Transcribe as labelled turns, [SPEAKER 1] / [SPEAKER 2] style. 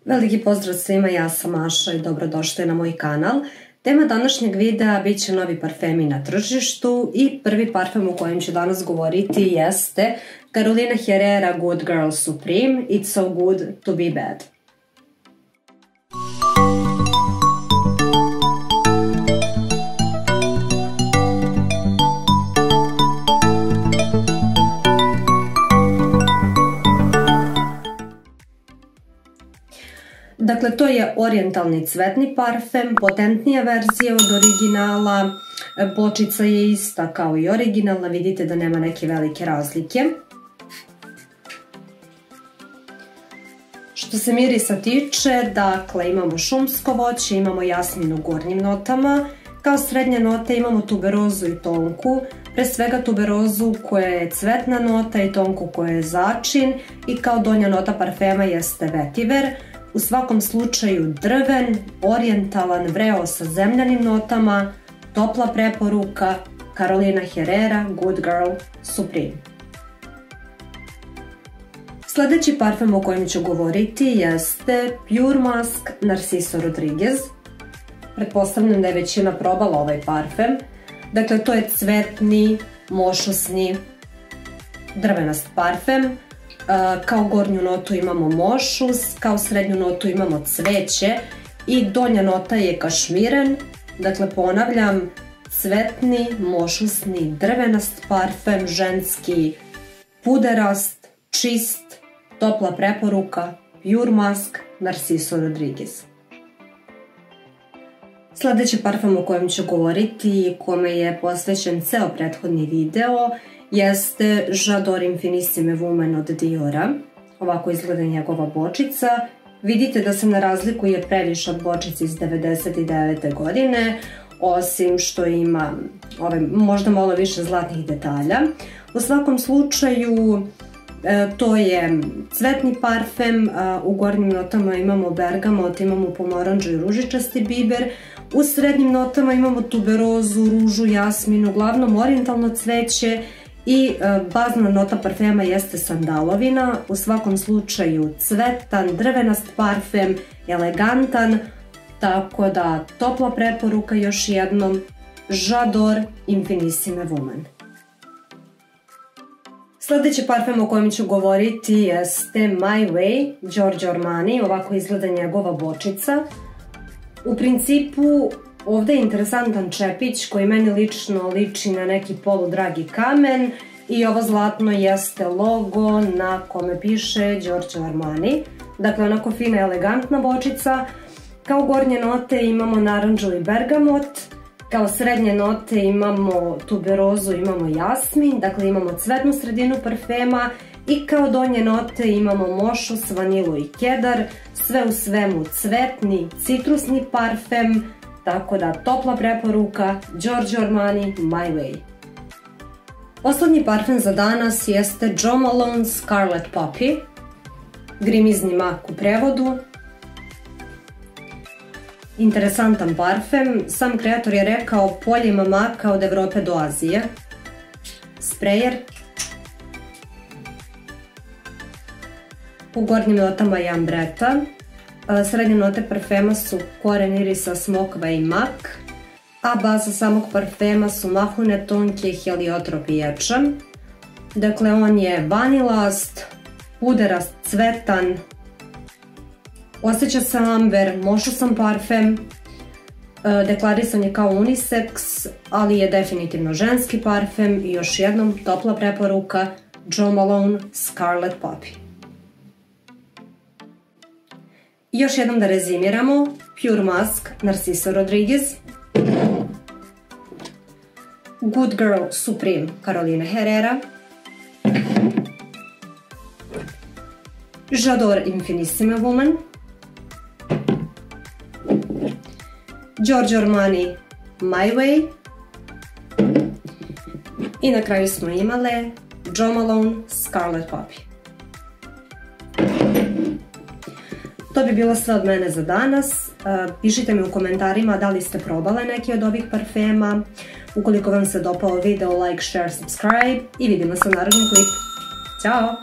[SPEAKER 1] Veliki pozdrav svima, ja sam Maša i dobrodošli na moj kanal. Tema današnjeg videa bit će novi parfemi na tržištu i prvi parfem o kojem ću danas govoriti jeste Carolina Herrera Good Girl Supreme It's So Good To Be Bad. Dakle, to je orijentalni cvetni parfem, potentnija verzija od originala, bočica je ista kao i originalna, vidite da nema neke velike razlike. Što se mirisa tiče, dakle, imamo šumsko voće, imamo jasmin u gornjim notama, kao srednje note imamo tuberozu i tonku, pre svega tuberozu koja je cvetna nota i tonku koja je začin i kao donja nota parfema jeste vetiver. U svakom slučaju drven, orijentalan, vreo sa zemljanim notama, topla preporuka Carolina Herrera Good Girl Supreme. Sljedeći parfem o kojem ću govoriti jeste Pure Musk Narciso Rodriguez. Pretpostavljam da je većina probala ovaj parfem. Dakle, to je cvetni, mošusni, drvenast parfem. Kao gornju notu imamo mošus, kao srednju notu imamo cveće i donja nota je kašmiren. Dakle, ponavljam, cvetni, mošusni, drvenast parfem, ženski, puderast, čist, topla preporuka Pure Musk Narciso Rodriguez. Sljedeći parfem o kojem ću govoriti i kome je posvećen ceo prethodni video jeste J'adore Infinissime Woman od Diora. Ovako izgleda njegova bočica. Vidite da se ne razlikuje previše od bočice iz 99. godine, osim što ima možda malo više zlatnih detalja. U svakom slučaju to je cvetni parfem, u gornjim notama imamo bergamot, imamo pomoranđu i ružičasti biber, u srednjim notama imamo tuberozu, ružu, jasmin, uglavnom orijentalno cveće i bazna nota parfema jeste sandalovina. U svakom slučaju cvetan, drvenast parfem, elegantan, tako da topla preporuka još jednom J'adore Infinissime Woman. Sljedeći parfem o kojem ću govoriti jeste My Way Giorgio Armani, ovako izgleda njegova bočica. U principu ovdje je interesantan čepić koji meni lično liči na neki poludragi kamen i ovo zlatno jeste logo na kome piše Giorgio Armani. Dakle, onako fina, elegantna bočica. Kao gornje note imamo naranđu i bergamot, kao srednje note imamo tuberozu, imamo jasmin, dakle imamo cvetnu sredinu parfema i kao donje note imamo mošus, vanilu i kedar, sve u svemu cvetni, citrusni parfem, tako da topla preporuka Giorgio Armani My Way. Poslednji parfem za danas jeste Jo Malone Scarlet Poppy, grimizni mak u prevodu. Interesantan parfem, sam kreator je rekao poljima maka od Evrope do Azije. Sprejer. U gornjim notama je ambreta. Srednje note parfema su koren irisa, smokva i mak, a baza samog parfema su mahune, tonke, heliotrop i ječam. Dakle, on je vanilast, puderast, cvetan, osjeća se amber, mošusan parfem, deklarisan je kao unisex, ali je definitivno ženski parfem i još jednom topla preporuka Jo Malone Scarlet Poppy. I još jednom da rezimiramo, Pure Musk Narciso Rodriguez, Good Girl Supreme Carolina Herrera, J'adore Infinissime Woman, Giorgio Armani My Way i na kraju smo imale Jo Malone Scarlet Poppy. To bi bilo sve od mene za danas. Pišite mi u komentarima da li ste probale neki od ovih parfema. Ukoliko vam se dopao video, like, share, subscribe i vidimo se u narednom klipu. Ćao!